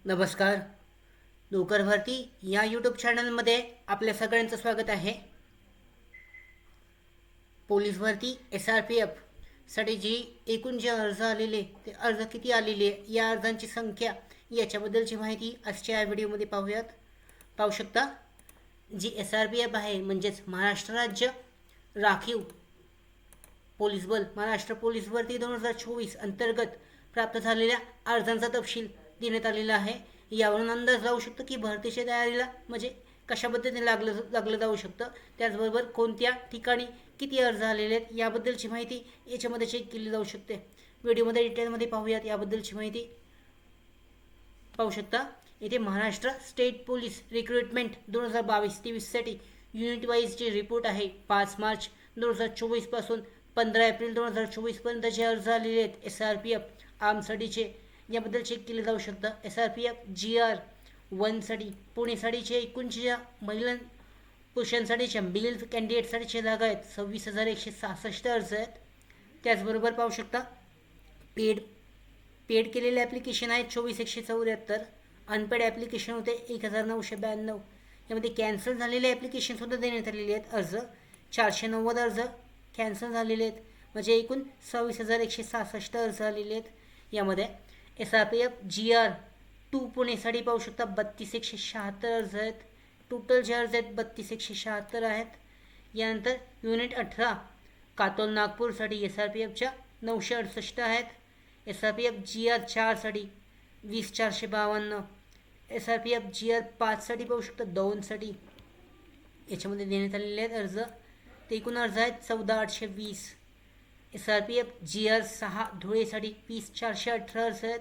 नमस्कार. नोकर भरती या यूट्यूब चॅनलमध्ये आपल्या सगळ्यांचं स्वागत आहे. पोलीस भरती SRPF साठी एकूण जे अर्ज आलेले ते अर्ज किती आलेले या अर्जांची संख्या याच्याबद्दलची माहिती आजच्या या व्हिडिओमध्ये पाहू शकता. जी SRPF आहे म्हणजेच महाराष्ट्र राज्य राखीव पोलीस बल महाराष्ट्र पोलीस भरती 2024 अंतर्गत प्राप्त झालेल्या अर्जांचा तपशील देण्यात आलेला आहे. यावरून अंदाज लावू शकतो की भरतीच्या तयारीला म्हणजे कशा पद्धतीने लागलं जाऊ शकतं. त्याचबरोबर कोणत्या ठिकाणी किती अर्ज आलेले आहेत याबद्दलची माहिती याच्यामध्ये चेक केली जाऊ शकते. व्हिडिओमध्ये डिटेलमध्ये पाहूयात याबद्दलची माहिती पाहू शकता. इथे महाराष्ट्र स्टेट पोलीस रिक्रुटमेंट 2022-23 साठी युनिट वाईज जे रिपोर्ट आहे 5 मार्च 2024 पासून 15 एप्रिल 2024 पर्यंत जे अर्ज आलेले आहेत SRPF आर्मसाठीचे याबद्दल चेक केले जाऊ शकतं. SRPF GR 1 साठी पुणेसाठीचे एकूणच्या महिला पुरुषांसाठीच्या मेल कॅन्डिडेटसाठीच्या जागा आहेत 26,166 अर्ज आहेत. त्याचबरोबर पाहू शकता पेड केलेले ॲप्लिकेशन आहेत 24,174. अनपेड ॲप्लिकेशन होते 1,992. यामध्ये कॅन्सल झालेले ॲप्लिकेशनसुद्धा देण्यात आलेले आहेत. अर्ज 490 अर्ज कॅन्सल झालेले आहेत म्हणजे एकूण 26,166 अर्ज आलेले आहेत. यामध्ये SRPF GR 2 पुणेसाठी पाहू शकता 32,176 अर्ज आहेत. टोटल जे अर्ज आहेत 32,176 आहेत. यानंतर युनिट 18 कातोल नागपूरसाठी SRPFच्या 968 आहेत. SRPF GR 4 साठी 20,452. SRPF GR 5 साठी पाहू शकता 2 साठी याच्यामध्ये देण्यात आलेले आहेत अर्ज. ते एकूण अर्ज आहेत 14,820. SRPF GR 6 धुळेसाठी 20,418 अर्ज आहेत.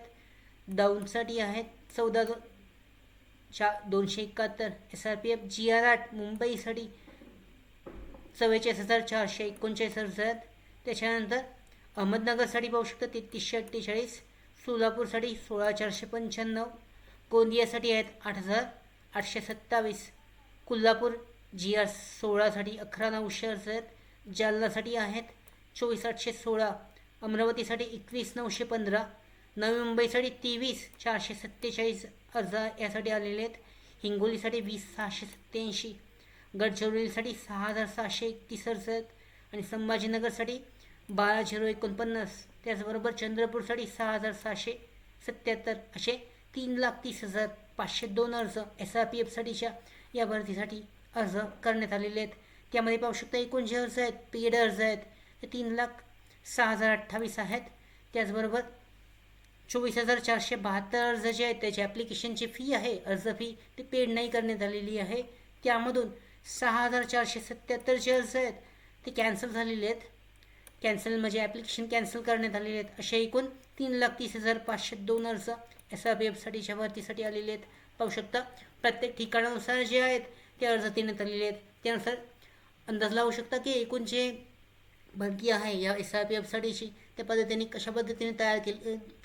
दौंडसाठी आहेत 14,271. SRPF GR 8 मुंबईसाठी 44,439 अर्ज आहेत. त्याच्यानंतर अहमदनगरसाठी पाहू शकता 3348. सोलापूरसाठी 16,495. गोंदियासाठी आहेत 8,827. कोल्हापूर GR 16 साठी 11,900 अर्ज आहेत. जालनासाठी आहेत 24,816. अमरावतीसाठी 21,915. नवी मुंबईसाठी 23,447 अर्ज यासाठी आलेले आहेत. हिंगोलीसाठी 20,687. गडचिरोलीसाठी 6,731 अर्ज आहेत आणि संभाजीनगरसाठी 12,049. त्याचबरोबर चंद्रपूरसाठी 6,777 असे 3,30,502 अर्ज SRPFसाठीच्या या भरतीसाठी अर्ज करण्यात आलेले आहेत. त्यामध्ये पाहू शकता एकूण जे अर्ज आहेत पेड अर्ज आहेत ते 3,06,028 आहेत. त्याचबरोबर 24,472 अर्ज जे आहेत त्याची ॲप्लिकेशनची फी आहे अर्ज फी ती पेड नाही करण्यात आलेली आहे. त्यामधून 6,477 जे अर्ज आहेत ते कॅन्सल झालेले आहेत. कॅन्सल म्हणजे ॲप्लिकेशन कॅन्सल करण्यात आलेले आहेत. असे एकूण 3,30,502 अर्ज SRPFसाठीच्या भरतीसाठी आलेले आहेत. पाहू शकता प्रत्येक ठिकाणानुसार जे आहेत ते अर्ज देण्यात आलेले आहेत. त्यानुसार अंदाज लावू शकता की एकूण जे भरती आहे या SRPFसाठीची त्या पद्धतीने कशा पद्धतीने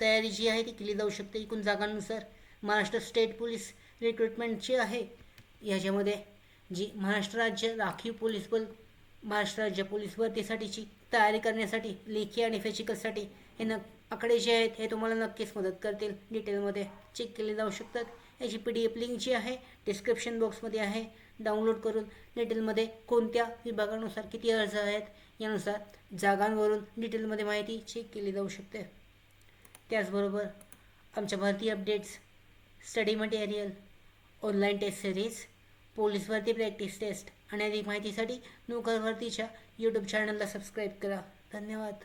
तयारी जी आहे ती केली जाऊ शकते. एकूण जागांनुसार महाराष्ट्र स्टेट पोलीस रिक्रुटमेंटची आहे याच्यामध्ये जी महाराष्ट्र राज्य राखीव पोलीस बल महाराष्ट्र राज्य पोलीस भरतीसाठीची तयारी करण्यासाठी लेखी आणि फिजिकलसाठी हे आकडे जे आहेत हे तुम्हाला नक्कीच मदत करतील. डिटेलमध्ये चेक केले जाऊ शकतात. याची PDF लिंक जी आहे डिस्क्रिप्शन बॉक्समध्ये आहे. डाउनलोड करून डिटेलमध्ये कोणत्या विभागानुसार किती अर्ज आहेत यानुसार जागांवरून डिटेलमध्ये माहिती चेक केली जाऊ शकते. त्याचबरोबर आमच्या भरती updates, study material, online test series, police भरती प्रॅक्टिस टेस्ट आणि अधिक माहितीसाठी नोकर भरतीच्या यूट्यूब चॅनलला सबस्क्राईब करा. धन्यवाद.